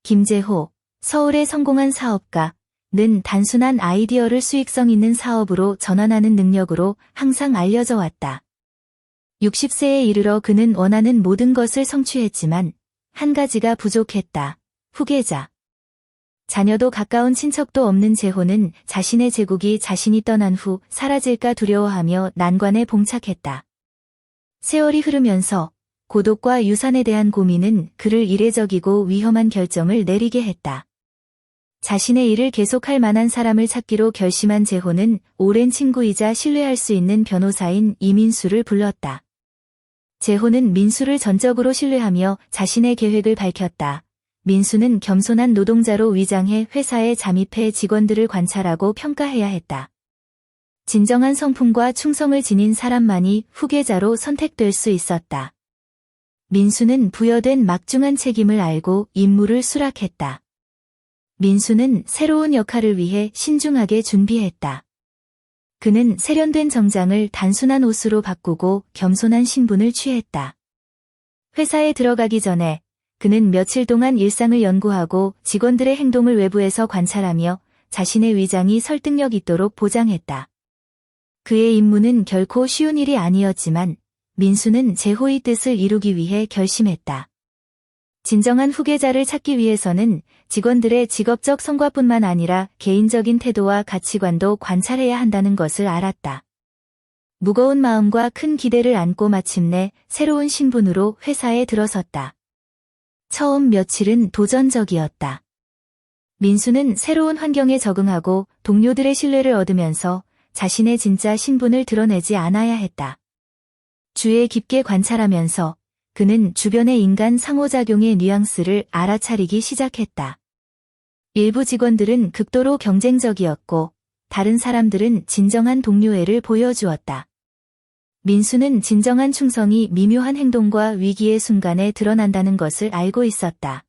김재호, 서울의 성공한 사업가는 단순한 아이디어를 수익성 있는 사업으로 전환하는 능력으로 항상 알려져 왔다. 60세에 이르러 그는 원하는 모든 것을 성취했지만 한 가지가 부족했다. 후계자. 자녀도 가까운 친척도 없는 재호는 자신의 제국이 자신이 떠난 후 사라질까 두려워하며 난관에 봉착했다. 세월이 흐르면서 고독과 유산에 대한 고민은 그를 이례적이고 위험한 결정을 내리게 했다. 자신의 일을 계속할 만한 사람을 찾기로 결심한 재호는 오랜 친구이자 신뢰할 수 있는 변호사인 이민수를 불렀다. 재호는 민수를 전적으로 신뢰하며 자신의 계획을 밝혔다. 민수는 겸손한 노동자로 위장해 회사에 잠입해 직원들을 관찰하고 평가해야 했다. 진정한 성품과 충성을 지닌 사람만이 후계자로 선택될 수 있었다. 민수는 부여된 막중한 책임을 알고 임무를 수락했다. 민수는 새로운 역할을 위해 신중하게 준비했다. 그는 세련된 정장을 단순한 옷으로 바꾸고 겸손한 신분을 취했다. 회사에 들어가기 전에 그는 며칠 동안 일상을 연구하고 직원들의 행동을 외부에서 관찰하며 자신의 위장이 설득력 있도록 보장했다. 그의 임무는 결코 쉬운 일이 아니었지만 민수는 재호의 뜻을 이루기 위해 결심했다. 진정한 후계자를 찾기 위해서는 직원들의 직업적 성과뿐만 아니라 개인적인 태도와 가치관도 관찰해야 한다는 것을 알았다. 무거운 마음과 큰 기대를 안고 마침내 새로운 신분으로 회사에 들어섰다. 처음 며칠은 도전적이었다. 민수는 새로운 환경에 적응하고 동료들의 신뢰를 얻으면서 자신의 진짜 신분을 드러내지 않아야 했다. 주위에 깊게 관찰하면서 그는 주변의 인간 상호작용의 뉘앙스를 알아차리기 시작했다. 일부 직원들은 극도로 경쟁적이었고 다른 사람들은 진정한 동료애를 보여주었다. 민수는 진정한 충성이 미묘한 행동과 위기의 순간에 드러난다는 것을 알고 있었다.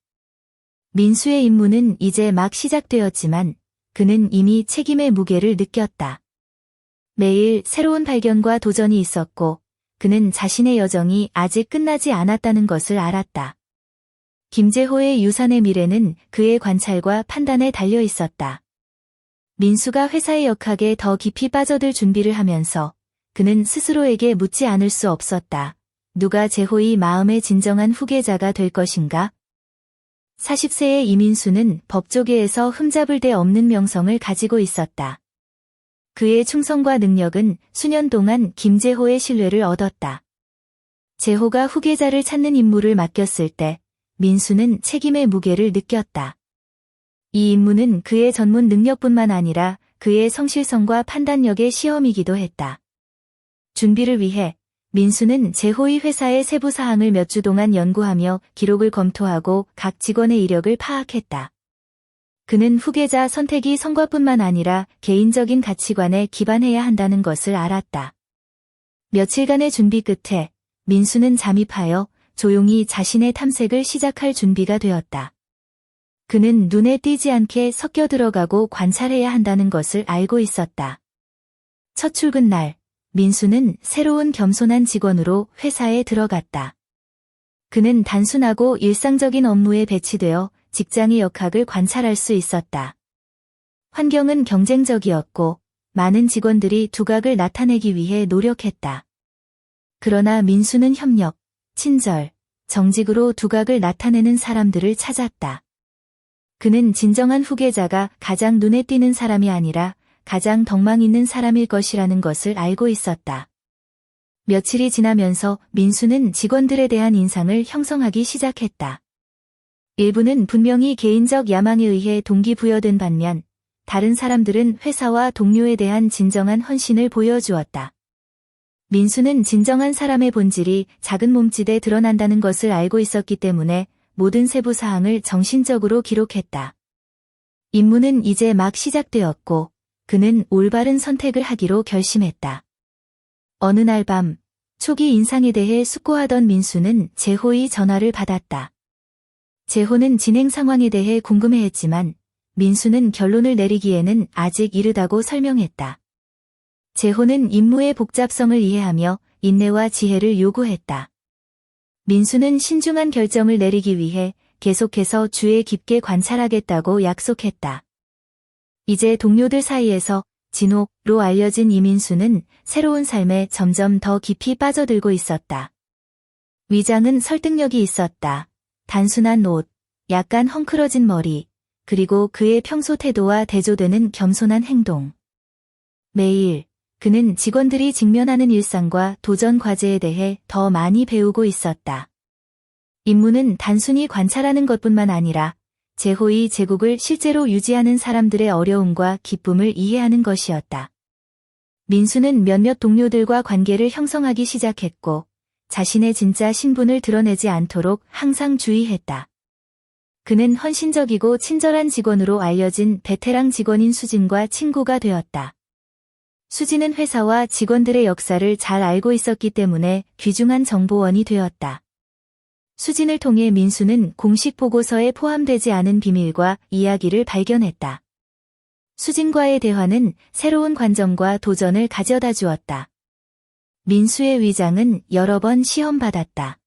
민수의 임무는 이제 막 시작되었지만 그는 이미 책임의 무게를 느꼈다. 매일 새로운 발견과 도전이 있었고 그는 자신의 여정이 아직 끝나지 않았다는 것을 알았다. 김재호의 유산의 미래는 그의 관찰과 판단에 달려 있었다. 민수가 회사의 역학에 더 깊이 빠져들 준비를 하면서 그는 스스로에게 묻지 않을 수 없었다. 누가 재호의 마음의 진정한 후계자가 될 것인가? 40세의 이민수는 법조계에서 흠잡을 데 없는 명성을 가지고 있었다. 그의 충성과 능력은 수년 동안 김재호의 신뢰를 얻었다. 재호가 후계자를 찾는 임무를 맡겼을 때 민수는 책임의 무게를 느꼈다. 이 임무는 그의 전문 능력뿐만 아니라 그의 성실성과 판단력의 시험이기도 했다. 준비를 위해 민수는 재호의 회사의 세부 사항을 몇 주 동안 연구하며 기록을 검토하고 각 직원의 이력을 파악했다. 그는 후계자 선택이 성과뿐만 아니라 개인적인 가치관에 기반해야 한다는 것을 알았다. 며칠간의 준비 끝에 민수는 잠입하여 조용히 자신의 탐색을 시작할 준비가 되었다. 그는 눈에 띄지 않게 섞여 들어가고 관찰해야 한다는 것을 알고 있었다. 첫 출근 날, 민수는 새로운 겸손한 직원으로 회사에 들어갔다. 그는 단순하고 일상적인 업무에 배치되어 직장의 역학을 관찰할 수 있었다. 환경은 경쟁적이었고 많은 직원들이 두각을 나타내기 위해 노력했다. 그러나 민수는 협력, 친절, 정직으로 두각을 나타내는 사람들을 찾았다. 그는 진정한 후계자가 가장 눈에 띄는 사람이 아니라 가장 덕망 있는 사람일 것이라는 것을 알고 있었다. 며칠이 지나면서 민수는 직원들에 대한 인상을 형성하기 시작했다. 일부는 분명히 개인적 야망에 의해 동기부여된 반면 다른 사람들은 회사와 동료에 대한 진정한 헌신을 보여주었다. 민수는 진정한 사람의 본질이 작은 몸짓에 드러난다는 것을 알고 있었기 때문에 모든 세부 사항을 정신적으로 기록했다. 임무는 이제 막 시작되었고 그는 올바른 선택을 하기로 결심했다. 어느 날 밤, 초기 인상에 대해 숙고하던 민수는 재호의 전화를 받았다. 재호는 진행 상황에 대해 궁금해했지만 민수는 결론을 내리기에는 아직 이르다고 설명했다. 재호는 임무의 복잡성을 이해하며 인내와 지혜를 요구했다. 민수는 신중한 결정을 내리기 위해 계속해서 주의 깊게 관찰하겠다고 약속했다. 이제 동료들 사이에서 진호로 알려진 이민수는 새로운 삶에 점점 더 깊이 빠져들고 있었다. 위장은 설득력이 있었다. 단순한 옷, 약간 헝클어진 머리, 그리고 그의 평소 태도와 대조되는 겸손한 행동. 매일 그는 직원들이 직면하는 일상과 도전 과제에 대해 더 많이 배우고 있었다. 임무는 단순히 관찰하는 것뿐만 아니라 제호의 제국을 실제로 유지하는 사람들의 어려움과 기쁨을 이해하는 것이었다. 민수는 몇몇 동료들과 관계를 형성하기 시작했고 자신의 진짜 신분을 드러내지 않도록 항상 주의했다. 그는 헌신적이고 친절한 직원으로 알려진 베테랑 직원인 수진과 친구가 되었다. 수진은 회사와 직원들의 역사를 잘 알고 있었기 때문에 귀중한 정보원이 되었다. 수진을 통해 민수는 공식 보고서에 포함되지 않은 비밀과 이야기를 발견했다. 수진과의 대화는 새로운 관점과 도전을 가져다 주었다. 민수의 위장은 여러 번 시험받았다.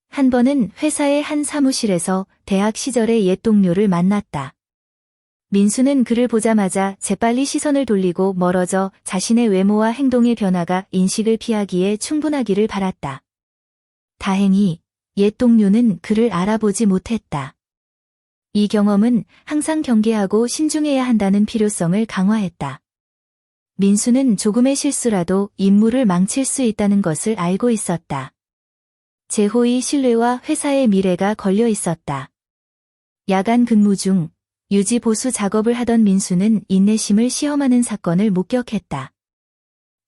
한 번은 회사의 한 사무실에서 대학 시절의 옛 동료를 만났다. 민수는 그를 보자마자 재빨리 시선을 돌리고 멀어져 자신의 외모와 행동의 변화가 인식을 피하기에 충분하기를 바랐다. 다행히 옛 동료는 그를 알아보지 못했다. 이 경험은 항상 경계하고 신중해야 한다는 필요성을 강화했다. 민수는 조금의 실수라도 임무를 망칠 수 있다는 것을 알고 있었다. 제호의 신뢰와 회사의 미래가 걸려 있었다. 야간 근무 중 유지 보수 작업을 하던 민수는 인내심을 시험하는 사건을 목격했다.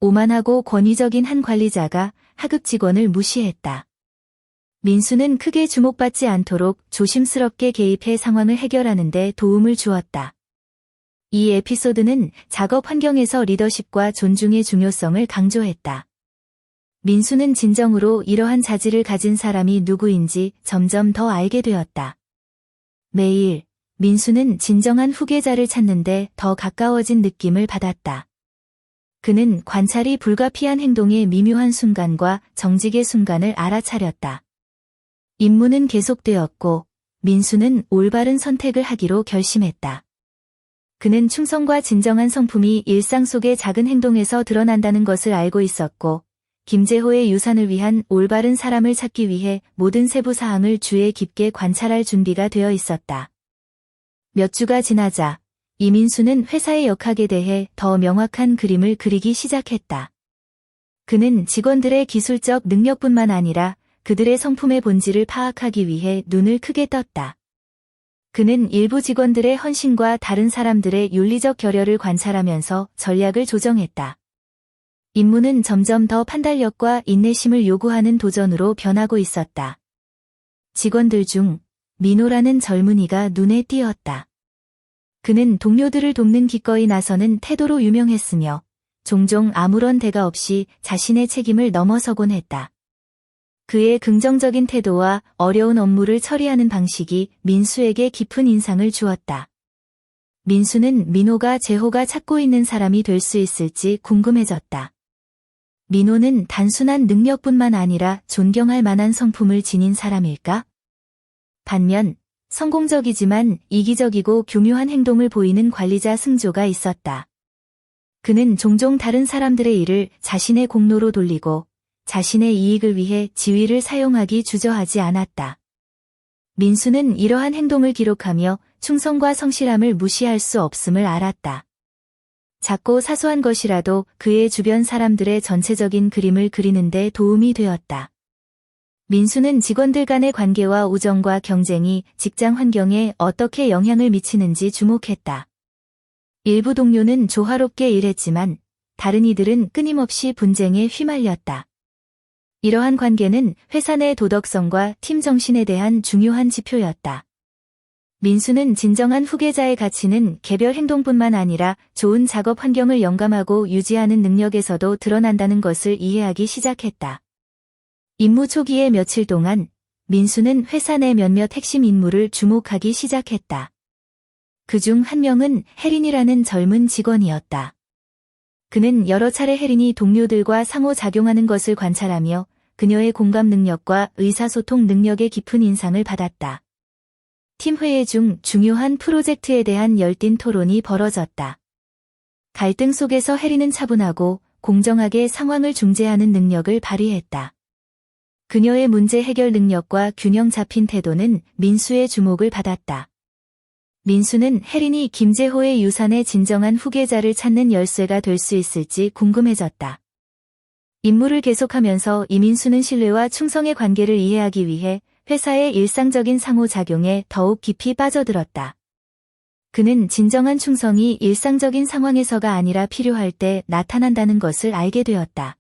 오만하고 권위적인 한 관리자가 하급 직원을 무시했다. 민수는 크게 주목받지 않도록 조심스럽게 개입해 상황을 해결하는 데 도움을 주었다. 이 에피소드는 작업 환경에서 리더십과 존중의 중요성을 강조했다. 민수는 진정으로 이러한 자질을 가진 사람이 누구인지 점점 더 알게 되었다. 매일 민수는 진정한 후계자를 찾는데 더 가까워진 느낌을 받았다. 그는 관찰이 불가피한 행동의 미묘한 순간과 정직의 순간을 알아차렸다. 임무는 계속되었고 민수는 올바른 선택을 하기로 결심했다. 그는 충성과 진정한 성품이 일상 속의 작은 행동에서 드러난다는 것을 알고 있었고 김제호의 유산을 위한 올바른 사람을 찾기 위해 모든 세부 사항을 주의 깊게 관찰할 준비가 되어 있었다. 몇 주가 지나자 이민수는 회사의 역학에 대해 더 명확한 그림을 그리기 시작했다. 그는 직원들의 기술적 능력뿐만 아니라 그들의 성품의 본질을 파악하기 위해 눈을 크게 떴다. 그는 일부 직원들의 헌신과 다른 사람들의 윤리적 결여를 관찰하면서 전략을 조정했다. 임무는 점점 더 판단력과 인내심을 요구하는 도전으로 변하고 있었다. 직원들 중 민호라는 젊은이가 눈에 띄었다. 그는 동료들을 돕는 기꺼이 나서는 태도로 유명했으며 종종 아무런 대가 없이 자신의 책임을 넘어서곤 했다. 그의 긍정적인 태도와 어려운 업무를 처리하는 방식이 민수에게 깊은 인상을 주었다. 민수는 민호가 제호가 찾고 있는 사람이 될 수 있을지 궁금해졌다. 민호는 단순한 능력뿐만 아니라 존경할 만한 성품을 지닌 사람일까? 반면 성공적이지만 이기적이고 교묘한 행동을 보이는 관리자 승조가 있었다. 그는 종종 다른 사람들의 일을 자신의 공로로 돌리고 자신의 이익을 위해 지위를 사용하기 주저하지 않았다. 민수는 이러한 행동을 기록하며 충성과 성실함을 무시할 수 없음을 알았다. 작고 사소한 것이라도 그의 주변 사람들의 전체적인 그림을 그리는 데 도움이 되었다. 민수는 직원들 간의 관계와 우정과 경쟁이 직장 환경에 어떻게 영향을 미치는지 주목했다. 일부 동료는 조화롭게 일했지만 다른 이들은 끊임없이 분쟁에 휘말렸다. 이러한 관계는 회사 내 도덕성과 팀 정신에 대한 중요한 지표였다. 민수는 진정한 후계자의 가치는 개별 행동뿐만 아니라 좋은 작업 환경을 영감하고 유지하는 능력에서도 드러난다는 것을 이해하기 시작했다. 임무 초기의 며칠 동안 민수는 회사 내 몇몇 핵심 인물을 주목하기 시작했다. 그중 한 명은 혜린이라는 젊은 직원이었다. 그는 여러 차례 혜린이 동료들과 상호작용하는 것을 관찰하며 그녀의 공감 능력과 의사소통 능력에 깊은 인상을 받았다. 팀 회의 중 중요한 프로젝트에 대한 열띤 토론이 벌어졌다. 갈등 속에서 해리는 차분하고 공정하게 상황을 중재하는 능력을 발휘했다. 그녀의 문제 해결 능력과 균형 잡힌 태도는 민수의 주목을 받았다. 민수는 혜린이 김재호의 유산의 진정한 후계자를 찾는 열쇠가 될 수 있을지 궁금해졌다. 임무를 계속하면서 이민수는 신뢰와 충성의 관계를 이해하기 위해 회사의 일상적인 상호작용에 더욱 깊이 빠져들었다. 그는 진정한 충성이 일상적인 상황에서가 아니라 필요할 때 나타난다는 것을 알게 되었다.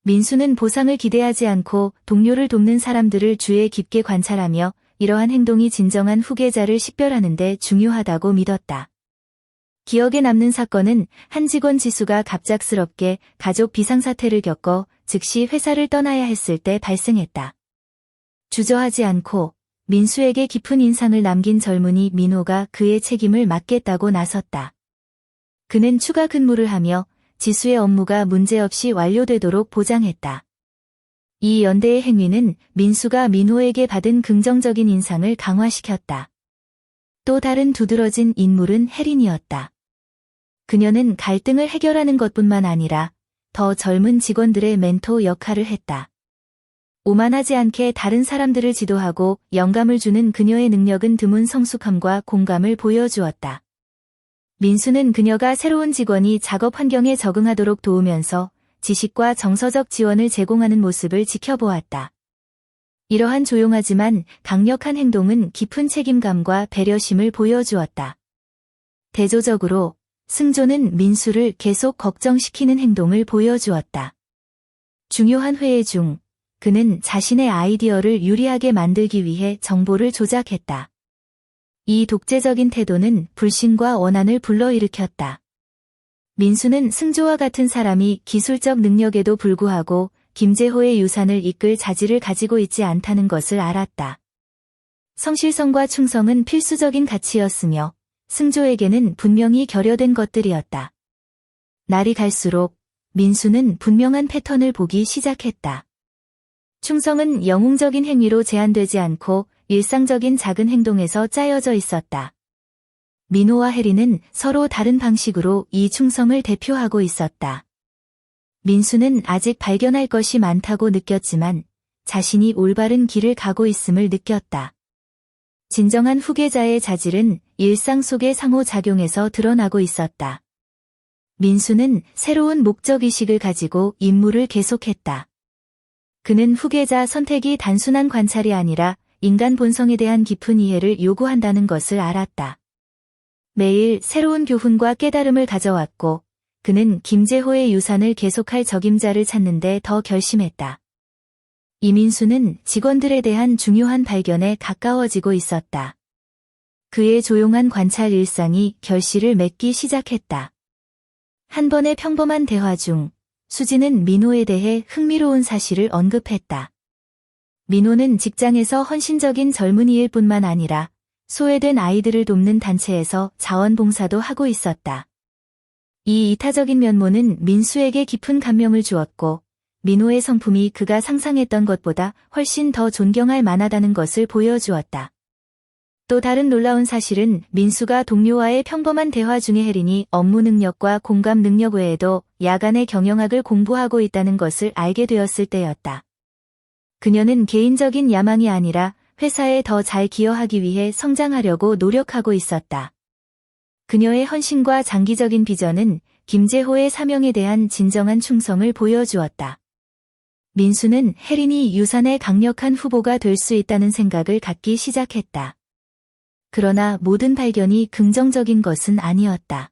민수는 보상을 기대하지 않고 동료를 돕는 사람들을 주의 깊게 관찰하며 이러한 행동이 진정한 후계자를 식별하는 데 중요하다고 믿었다. 기억에 남는 사건은 한 직원 지수가 갑작스럽게 가족 비상사태를 겪어 즉시 회사를 떠나야 했을 때 발생했다. 주저하지 않고 민수에게 깊은 인상을 남긴 젊은이 민호가 그의 책임을 맡겠다고 나섰다. 그는 추가 근무를 하며 지수의 업무가 문제없이 완료되도록 보장했다. 이 연대의 행위는 민수가 민호에게 받은 긍정적인 인상을 강화시켰다. 또 다른 두드러진 인물은 혜린이었다. 그녀는 갈등을 해결하는 것뿐만 아니라 더 젊은 직원들의 멘토 역할을 했다. 오만하지 않게 다른 사람들을 지도하고 영감을 주는 그녀의 능력은 드문 성숙함과 공감을 보여주었다. 민수는 그녀가 새로운 직원이 작업 환경에 적응하도록 도우면서 지식과 정서적 지원을 제공하는 모습을 지켜보았다. 이러한 조용하지만 강력한 행동은 깊은 책임감과 배려심을 보여주었다. 대조적으로 승조는 민수를 계속 걱정시키는 행동을 보여주었다. 중요한 회의 중 그는 자신의 아이디어를 유리하게 만들기 위해 정보를 조작했다. 이 독재적인 태도는 불신과 원한을 불러일으켰다. 민수는 승조와 같은 사람이 기술적 능력에도 불구하고 김재호의 유산을 이끌 자질을 가지고 있지 않다는 것을 알았다. 성실성과 충성은 필수적인 가치였으며 승조에게는 분명히 결여된 것들이었다. 날이 갈수록 민수는 분명한 패턴을 보기 시작했다. 충성은 영웅적인 행위로 제한되지 않고 일상적인 작은 행동에서 짜여져 있었다. 민호와 혜리는 서로 다른 방식으로 이 충성을 대표하고 있었다. 민수는 아직 발견할 것이 많다고 느꼈지만 자신이 올바른 길을 가고 있음을 느꼈다. 진정한 후계자의 자질은 일상 속의 상호작용에서 드러나고 있었다. 민수는 새로운 목적의식을 가지고 임무를 계속했다. 그는 후계자 선택이 단순한 관찰이 아니라 인간 본성에 대한 깊은 이해를 요구한다는 것을 알았다. 매일 새로운 교훈과 깨달음을 가져왔고 그는 김재호의 유산을 계속할 적임자를 찾는 데 더 결심했다. 이민수는 직원들에 대한 중요한 발견에 가까워지고 있었다. 그의 조용한 관찰 일상이 결실을 맺기 시작했다. 한 번의 평범한 대화 중 수지는 민호에 대해 흥미로운 사실을 언급했다. 민호는 직장에서 헌신적인 젊은이일 뿐만 아니라 소외된 아이들을 돕는 단체에서 자원봉사도 하고 있었다. 이 이타적인 면모는 민수에게 깊은 감명을 주었고 민호의 성품이 그가 상상했던 것보다 훨씬 더 존경할 만하다는 것을 보여주었다. 또 다른 놀라운 사실은 민수가 동료와의 평범한 대화 중에 혜린이 업무 능력과 공감 능력 외에도 야간의 경영학을 공부하고 있다는 것을 알게 되었을 때였다. 그녀는 개인적인 야망이 아니라 회사에 더 잘 기여하기 위해 성장하려고 노력하고 있었다. 그녀의 헌신과 장기적인 비전은 김재호의 사명에 대한 진정한 충성을 보여주었다. 민수는 혜린이 유산의 강력한 후보가 될 수 있다는 생각을 갖기 시작했다. 그러나 모든 발견이 긍정적인 것은 아니었다.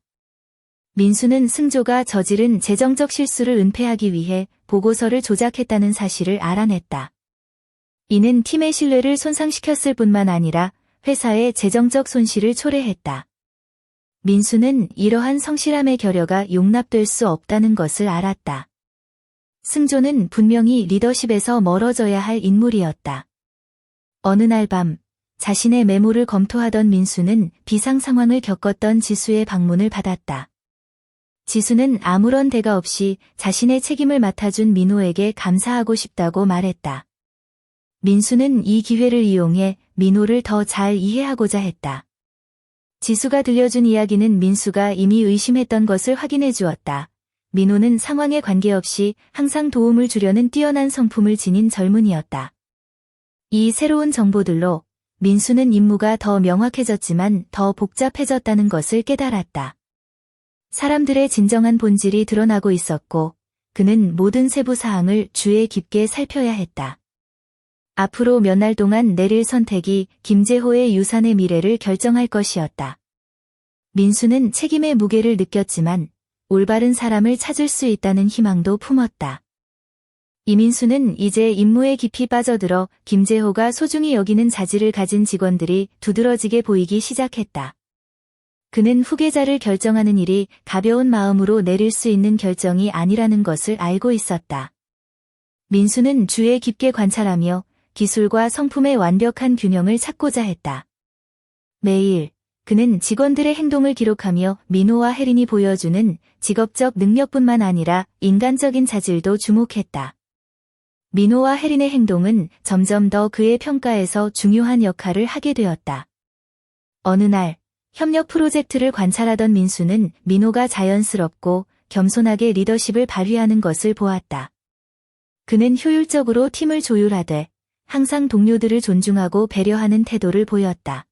민수는 승조가 저지른 재정적 실수를 은폐하기 위해 보고서를 조작했다는 사실을 알아냈다. 이는 팀의 신뢰를 손상시켰을 뿐만 아니라 회사의 재정적 손실을 초래했다. 민수는 이러한 성실함의 결여가 용납될 수 없다는 것을 알았다. 승조는 분명히 리더십에서 멀어져야 할 인물이었다. 어느 날 밤 자신의 메모를 검토하던 민수는 비상 상황을 겪었던 지수의 방문을 받았다. 지수는 아무런 대가 없이 자신의 책임을 맡아준 민호에게 감사하고 싶다고 말했다. 민수는 이 기회를 이용해 민호를 더 잘 이해하고자 했다. 지수가 들려준 이야기는 민수가 이미 의심했던 것을 확인해 주었다. 민호는 상황에 관계없이 항상 도움을 주려는 뛰어난 성품을 지닌 젊은이였다. 이 새로운 정보들로 민수는 임무가 더 명확해졌지만 더 복잡해졌다는 것을 깨달았다. 사람들의 진정한 본질이 드러나고 있었고 그는 모든 세부 사항을 주의 깊게 살펴야 했다. 앞으로 몇 날 동안 내릴 선택이 김재호의 유산의 미래를 결정할 것이었다. 민수는 책임의 무게를 느꼈지만 올바른 사람을 찾을 수 있다는 희망도 품었다. 이민수는 이제 임무에 깊이 빠져들어 김재호가 소중히 여기는 자질을 가진 직원들이 두드러지게 보이기 시작했다. 그는 후계자를 결정하는 일이 가벼운 마음으로 내릴 수 있는 결정이 아니라는 것을 알고 있었다. 민수는 주의 깊게 관찰하며 기술과 성품의 완벽한 균형을 찾고자 했다. 매일 그는 직원들의 행동을 기록하며 민호와 혜린이 보여주는 직업적 능력뿐만 아니라 인간적인 자질도 주목했다. 민호와 혜린의 행동은 점점 더 그의 평가에서 중요한 역할을 하게 되었다. 어느 날 협력 프로젝트를 관찰하던 민수는 민호가 자연스럽고 겸손하게 리더십을 발휘하는 것을 보았다. 그는 효율적으로 팀을 조율하되 항상 동료들을 존중하고 배려하는 태도를 보였다.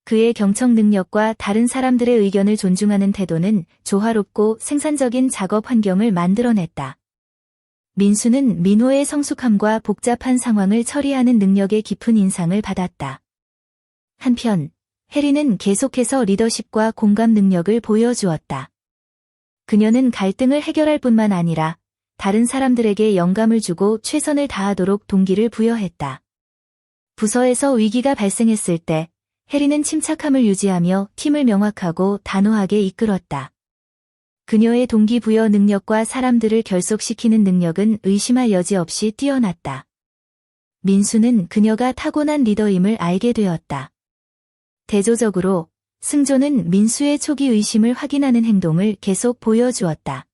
그의 경청 능력과 다른 사람들의 의견을 존중하는 태도는 조화롭고 생산적인 작업 환경을 만들어냈다. 민수는 민호의 성숙함과 복잡한 상황을 처리하는 능력에 깊은 인상을 받았다. 한편 혜린은 계속해서 리더십과 공감 능력을 보여주었다. 그녀는 갈등을 해결할 뿐만 아니라 다른 사람들에게 영감을 주고 최선을 다하도록 동기를 부여했다. 부서에서 위기가 발생했을 때 혜린은 침착함을 유지하며 팀을 명확하고 단호하게 이끌었다. 그녀의 동기부여 능력과 사람들을 결속시키는 능력은 의심할 여지 없이 뛰어났다. 민수는 그녀가 타고난 리더임을 알게 되었다. 대조적으로 승조는 민수의 초기 의심을 확인하는 행동을 계속 보여주었다.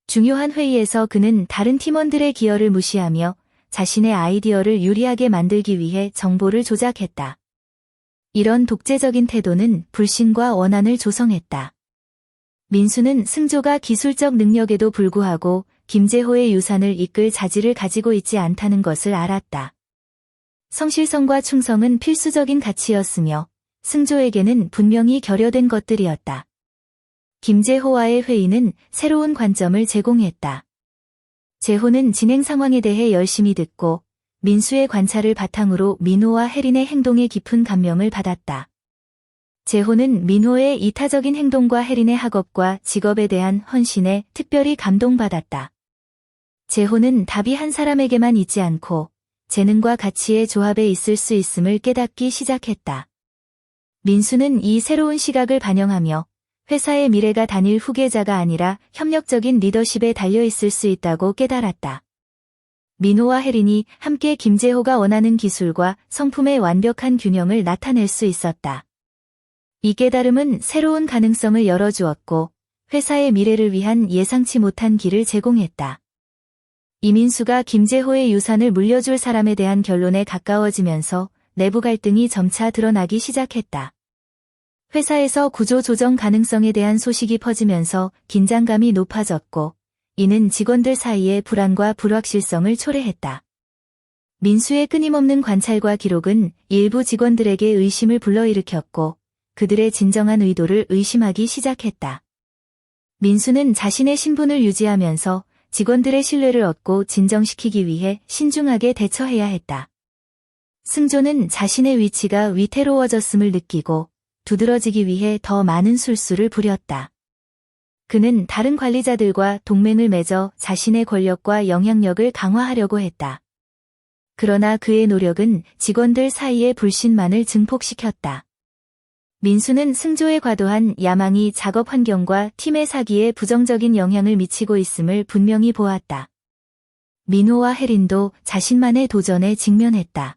중요한 회의에서 그는 다른 팀원들의 기여를 무시하며 자신의 아이디어를 유리하게 만들기 위해 정보를 조작했다. 이런 독재적인 태도는 불신과 원한을 조성했다. 민수는 승조가 기술적 능력에도 불구하고 김재호의 유산을 이끌 자질을 가지고 있지 않다는 것을 알았다. 성실성과 충성은 필수적인 가치였으며 승조에게는 분명히 결여된 것들이었다. 김재호와의 회의는 새로운 관점을 제공했다. 재호는 진행 상황에 대해 열심히 듣고 민수의 관찰을 바탕으로 민호와 혜린의 행동에 깊은 감명을 받았다. 재호는 민호의 이타적인 행동과 혜린의 학업과 직업에 대한 헌신에 특별히 감동받았다. 재호는 답이 한 사람에게만 있지 않고 재능과 가치의 조합에 있을 수 있음을 깨닫기 시작했다. 민수는 이 새로운 시각을 반영하며 회사의 미래가 단일 후계자가 아니라 협력적인 리더십에 달려있을 수 있다고 깨달았다. 민호와 혜린이 함께 김재호가 원하는 기술과 성품의 완벽한 균형을 나타낼 수 있었다. 이 깨달음은 새로운 가능성을 열어주었고 회사의 미래를 위한 예상치 못한 길을 제공했다. 이민수가 김재호의 유산을 물려줄 사람에 대한 결론에 가까워지면서 내부 갈등이 점차 드러나기 시작했다. 회사에서 구조 조정 가능성에 대한 소식이 퍼지면서 긴장감이 높아졌고 이는 직원들 사이의 불안과 불확실성을 초래했다. 민수의 끊임없는 관찰과 기록은 일부 직원들에게 의심을 불러일으켰고 그들의 진정한 의도를 의심하기 시작했다. 민수는 자신의 신분을 유지하면서 직원들의 신뢰를 얻고 진정시키기 위해 신중하게 대처해야 했다. 승조는 자신의 위치가 위태로워졌음을 느끼고 두드러지기 위해 더 많은 술수를 부렸다. 그는 다른 관리자들과 동맹을 맺어 자신의 권력과 영향력을 강화하려고 했다. 그러나 그의 노력은 직원들 사이의 불신만을 증폭시켰다. 민수는 승조의 과도한 야망이 작업 환경과 팀의 사기에 부정적인 영향을 미치고 있음을 분명히 보았다. 민호와 혜린도 자신만의 도전에 직면했다.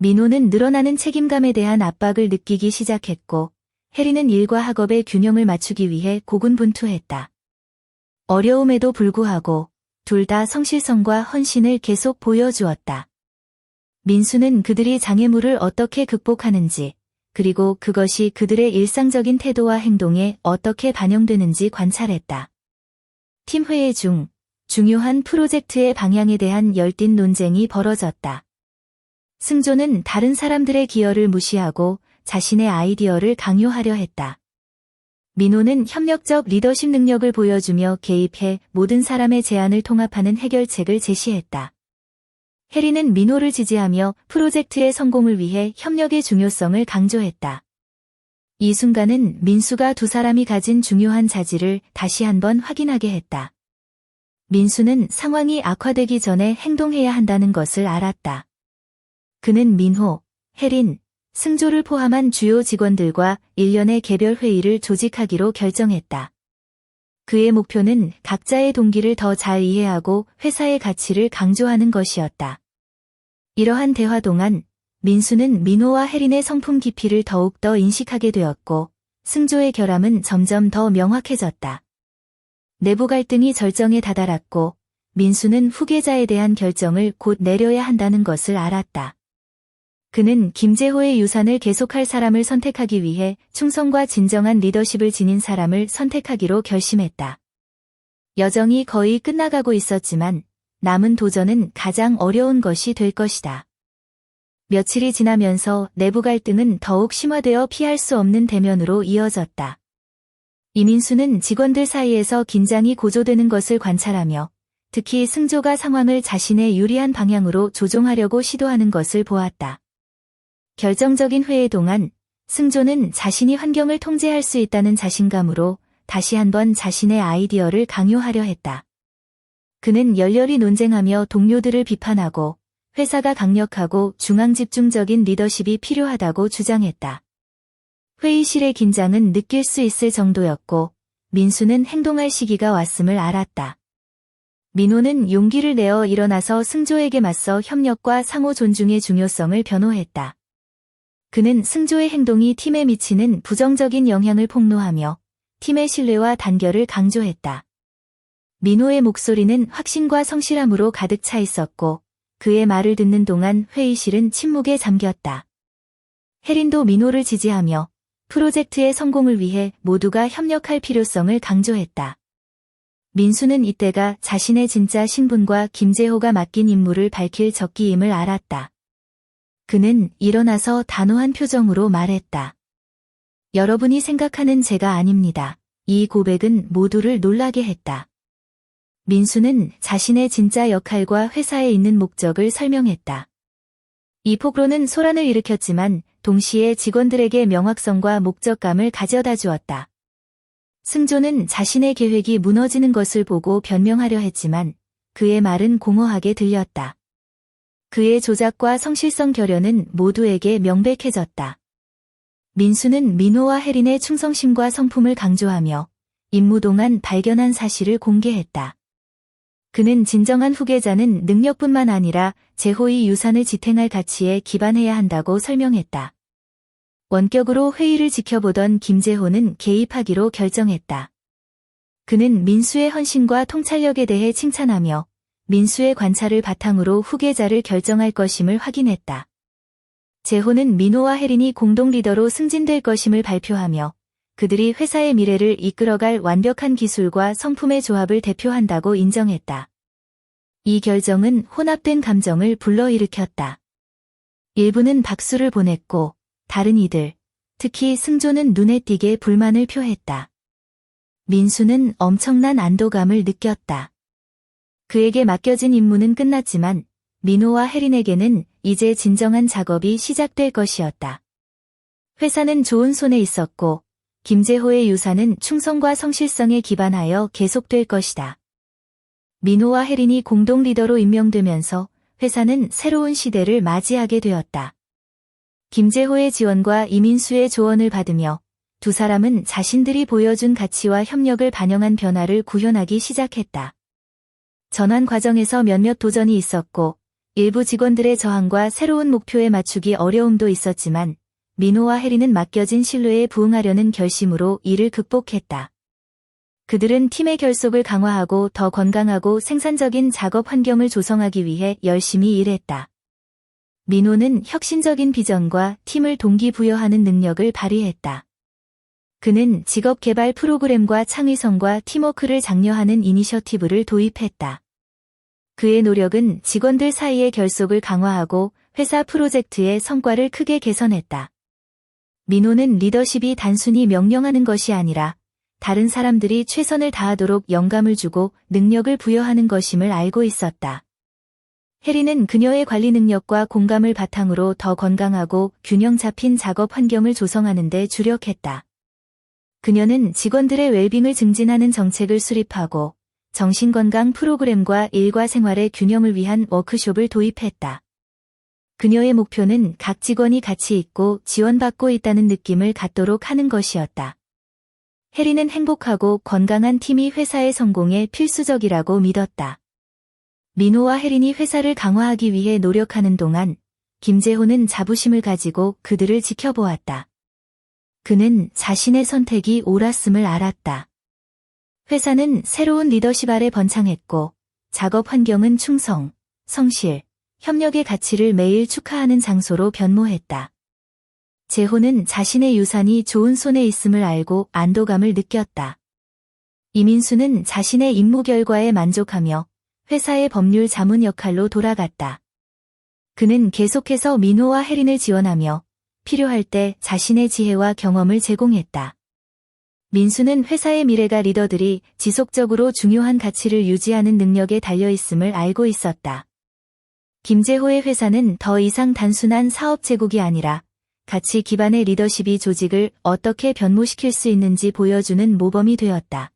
민호는 늘어나는 책임감에 대한 압박을 느끼기 시작했고 혜린은 일과 학업의 균형을 맞추기 위해 고군분투했다. 어려움에도 불구하고 둘 다 성실성과 헌신을 계속 보여주었다. 민수는 그들이 장애물을 어떻게 극복하는지, 그리고 그것이 그들의 일상적인 태도와 행동에 어떻게 반영되는지 관찰했다. 팀 회의 중 중요한 프로젝트의 방향에 대한 열띤 논쟁이 벌어졌다. 승조는 다른 사람들의 기여를 무시하고 자신의 아이디어를 강요하려 했다. 민호는 협력적 리더십 능력을 보여주며 개입해 모든 사람의 제안을 통합하는 해결책을 제시했다. 해리는 민호를 지지하며 프로젝트의 성공을 위해 협력의 중요성을 강조했다. 이 순간은 민수가 두 사람이 가진 중요한 자질을 다시 한번 확인하게 했다. 민수는 상황이 악화되기 전에 행동해야 한다는 것을 알았다. 그는 민호, 혜린, 승조를 포함한 주요 직원들과 일련의 개별 회의를 조직하기로 결정했다. 그의 목표는 각자의 동기를 더 잘 이해하고 회사의 가치를 강조하는 것이었다. 이러한 대화 동안 민수는 민호와 혜린의 성품 깊이를 더욱더 인식하게 되었고 승조의 결함은 점점 더 명확해졌다. 내부 갈등이 절정에 다다랐고 민수는 후계자에 대한 결정을 곧 내려야 한다는 것을 알았다. 그는 김재호의 유산을 계속할 사람을 선택하기 위해 충성과 진정한 리더십을 지닌 사람을 선택하기로 결심했다. 여정이 거의 끝나가고 있었지만 남은 도전은 가장 어려운 것이 될 것이다. 며칠이 지나면서 내부 갈등은 더욱 심화되어 피할 수 없는 대면으로 이어졌다. 이민수는 직원들 사이에서 긴장이 고조되는 것을 관찰하며 특히 승조가 상황을 자신의 유리한 방향으로 조종하려고 시도하는 것을 보았다. 결정적인 회의 동안 승조는 자신이 환경을 통제할 수 있다는 자신감으로 다시 한번 자신의 아이디어를 강요하려 했다. 그는 열렬히 논쟁하며 동료들을 비판하고 회사가 강력하고 중앙집중적인 리더십이 필요하다고 주장했다. 회의실의 긴장은 느낄 수 있을 정도였고 민수는 행동할 시기가 왔음을 알았다. 민호는 용기를 내어 일어나서 승조에게 맞서 협력과 상호 존중의 중요성을 변호했다. 그는 승조의 행동이 팀에 미치는 부정적인 영향을 폭로하며 팀의 신뢰와 단결을 강조했다. 민호의 목소리는 확신과 성실함으로 가득 차 있었고 그의 말을 듣는 동안 회의실은 침묵에 잠겼다. 혜린도 민호를 지지하며 프로젝트의 성공을 위해 모두가 협력할 필요성을 강조했다. 민수는 이때가 자신의 진짜 신분과 김재호가 맡긴 임무를 밝힐 적기임을 알았다. 그는 일어나서 단호한 표정으로 말했다. 여러분이 생각하는 제가 아닙니다. 이 고백은 모두를 놀라게 했다. 민수는 자신의 진짜 역할과 회사에 있는 목적을 설명했다. 이 폭로는 소란을 일으켰지만 동시에 직원들에게 명확성과 목적감을 가져다 주었다. 승조는 자신의 계획이 무너지는 것을 보고 변명하려 했지만 그의 말은 공허하게 들렸다. 그의 조작과 성실성 결여는 모두에게 명백해졌다. 민수는 민호와 혜린의 충성심과 성품을 강조하며 임무 동안 발견한 사실을 공개했다. 그는 진정한 후계자는 능력뿐만 아니라 재호의 유산을 지탱할 가치에 기반해야 한다고 설명했다. 원격으로 회의를 지켜보던 김재호는 개입하기로 결정했다. 그는 민수의 헌신과 통찰력에 대해 칭찬하며 민수의 관찰을 바탕으로 후계자를 결정할 것임을 확인했다. 재호는 민호와 혜린이 공동 리더로 승진될 것임을 발표하며 그들이 회사의 미래를 이끌어갈 완벽한 기술과 성품의 조합을 대표한다고 인정했다. 이 결정은 혼합된 감정을 불러일으켰다. 일부는 박수를 보냈고 다른 이들, 특히 승조는 눈에 띄게 불만을 표했다. 민수는 엄청난 안도감을 느꼈다. 그에게 맡겨진 임무는 끝났지만 민호와 혜린에게는 이제 진정한 작업이 시작될 것이었다. 회사는 좋은 손에 있었고 김재호의 유산은 충성과 성실성에 기반하여 계속될 것이다. 민호와 혜린이 공동 리더로 임명되면서 회사는 새로운 시대를 맞이하게 되었다. 김재호의 지원과 이민수의 조언을 받으며 두 사람은 자신들이 보여준 가치와 협력을 반영한 변화를 구현하기 시작했다. 전환 과정에서 몇몇 도전이 있었고 일부 직원들의 저항과 새로운 목표에 맞추기 어려움도 있었지만 민호와 혜린은 맡겨진 신뢰에 부응하려는 결심으로 이를 극복했다. 그들은 팀의 결속을 강화하고 더 건강하고 생산적인 작업 환경을 조성하기 위해 열심히 일했다. 민호는 혁신적인 비전과 팀을 동기부여하는 능력을 발휘했다. 그는 직업개발 프로그램과 창의성과 팀워크를 장려하는 이니셔티브를 도입했다. 그의 노력은 직원들 사이의 결속을 강화하고 회사 프로젝트의 성과를 크게 개선했다. 민호는 리더십이 단순히 명령하는 것이 아니라 다른 사람들이 최선을 다하도록 영감을 주고 능력을 부여하는 것임을 알고 있었다. 해리는 그녀의 관리 능력과 공감을 바탕으로 더 건강하고 균형 잡힌 작업 환경을 조성하는 데 주력했다. 그녀는 직원들의 웰빙을 증진하는 정책을 수립하고 정신건강 프로그램과 일과 생활의 균형을 위한 워크숍을 도입했다. 그녀의 목표는 각 직원이 가치 있고 지원받고 있다는 느낌을 갖도록 하는 것이었다. 해리는 행복하고 건강한 팀이 회사의 성공에 필수적이라고 믿었다. 민호와 혜린이 회사를 강화하기 위해 노력하는 동안 김재호는 자부심을 가지고 그들을 지켜보았다. 그는 자신의 선택이 옳았음을 알았다. 회사는 새로운 리더십 아래 번창했고 작업 환경은 충성, 성실, 협력의 가치를 매일 축하하는 장소로 변모했다. 재호는 자신의 유산이 좋은 손에 있음을 알고 안도감을 느꼈다. 이민수는 자신의 임무 결과에 만족하며 회사의 법률 자문 역할로 돌아갔다. 그는 계속해서 민호와 혜린을 지원하며 필요할 때 자신의 지혜와 경험을 제공했다. 민수는 회사의 미래가 리더들이 지속적으로 중요한 가치를 유지하는 능력에 달려있음을 알고 있었다. 김재호의 회사는 더 이상 단순한 사업 제국이 아니라 가치 기반의 리더십이 조직을 어떻게 변모시킬 수 있는지 보여주는 모범이 되었다.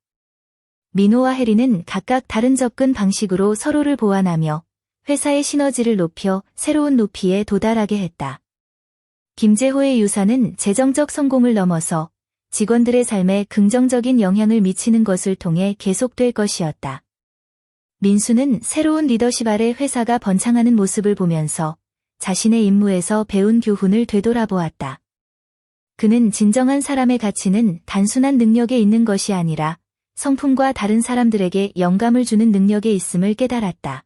민호와 혜린은 각각 다른 접근 방식으로 서로를 보완하며 회사의 시너지를 높여 새로운 높이에 도달하게 했다. 김재호의 유산은 재정적 성공을 넘어서 직원들의 삶에 긍정적인 영향을 미치는 것을 통해 계속될 것이었다. 민수는 새로운 리더십 아래 회사가 번창하는 모습을 보면서 자신의 임무에서 배운 교훈을 되돌아보았다. 그는 진정한 사람의 가치는 단순한 능력에 있는 것이 아니라 성품과 다른 사람들에게 영감을 주는 능력에 있음을 깨달았다.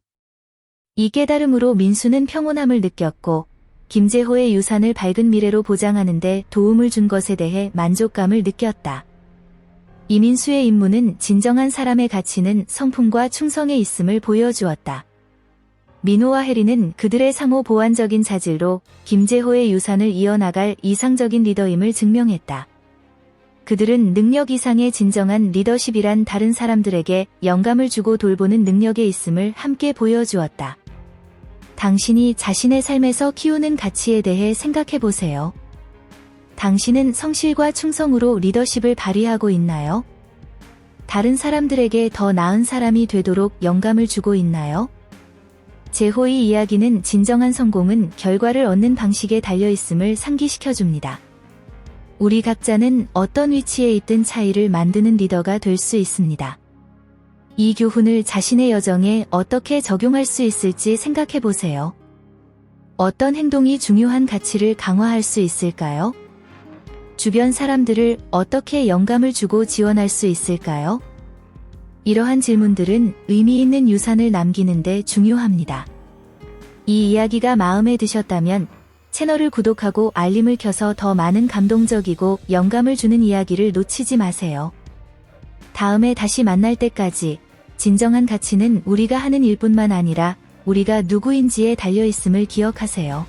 이 깨달음으로 민수는 평온함을 느꼈고 김재호의 유산을 밝은 미래로 보장하는 데 도움을 준 것에 대해 만족감을 느꼈다. 이민수의 임무는 진정한 사람의 가치는 성품과 충성에 있음을 보여주었다. 민호와 혜린은 그들의 상호 보완적인 자질로 김재호의 유산을 이어나갈 이상적인 리더임을 증명했다. 그들은 능력 이상의 진정한 리더십이란 다른 사람들에게 영감을 주고 돌보는 능력에 있음을 함께 보여주었다. 당신이 자신의 삶에서 키우는 가치에 대해 생각해 보세요. 당신은 성실과 충성으로 리더십을 발휘하고 있나요? 다른 사람들에게 더 나은 사람이 되도록 영감을 주고 있나요? 재호의 이야기는 진정한 성공은 결과를 얻는 방식에 달려있음을 상기시켜줍니다. 우리 각자는 어떤 위치에 있든 차이를 만드는 리더가 될 수 있습니다. 이 교훈을 자신의 여정에 어떻게 적용할 수 있을지 생각해 보세요. 어떤 행동이 중요한 가치를 강화할 수 있을까요? 주변 사람들을 어떻게 영감을 주고 지원할 수 있을까요? 이러한 질문들은 의미 있는 유산을 남기는 데 중요합니다. 이 이야기가 마음에 드셨다면 채널을 구독하고 알림을 켜서 더 많은 감동적이고 영감을 주는 이야기를 놓치지 마세요. 다음에 다시 만날 때까지 진정한 가치는 우리가 하는 일뿐만 아니라 우리가 누구인지에 달려있음을 기억하세요.